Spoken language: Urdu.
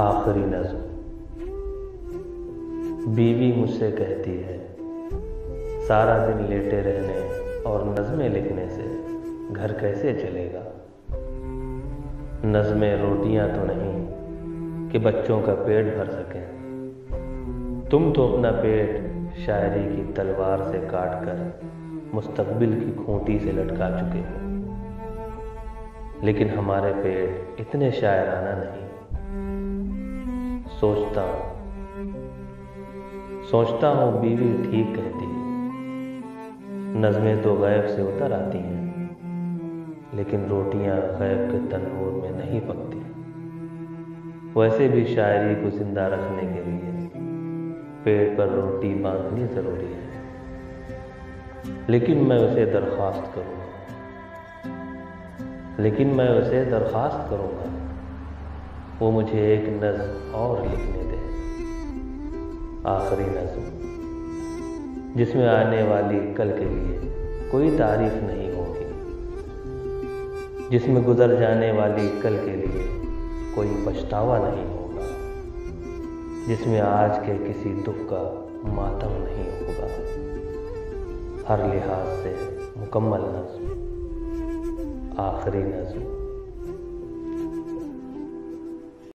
آخری نظم۔ بیوی مجھ سے کہتی ہے سارا دن لیٹے رہنے اور نظمیں لکھنے سے گھر کیسے چلے گا۔ نظمیں روٹیاں تو نہیں کہ بچوں کا پیٹ بھر سکیں۔ تم تو اپنا پیٹ شاعری کی تلوار سے کاٹ کر مستقبل کی کھوٹی سے لٹکا چکے ہو، لیکن ہمارے پیٹ اتنے شاعرانہ نہیں۔ سوچتا ہوں بیوی ٹھیک کہتی ہے، نظمیں تو غیب سے اتر آتی ہیں، لیکن روٹیاں غیب کے تنور میں نہیں پکتی۔ ویسے بھی شاعری کو زندہ رکھنے کے لیے پیٹ پر روٹی باندھنی ضروری ہے، لیکن میں اسے درخواست کروں گا وہ مجھے ایک نظم اور لکھنے دے۔ آخری نظم جس میں آنے والی کل کے لیے کوئی تعریف نہیں ہوگی، جس میں گزر جانے والی کل کے لیے کوئی پچھتاوا نہیں ہوگا، جس میں آج کے کسی دکھ کا ماتم نہیں ہوگا۔ ہر لحاظ سے مکمل نظم، آخری نظم۔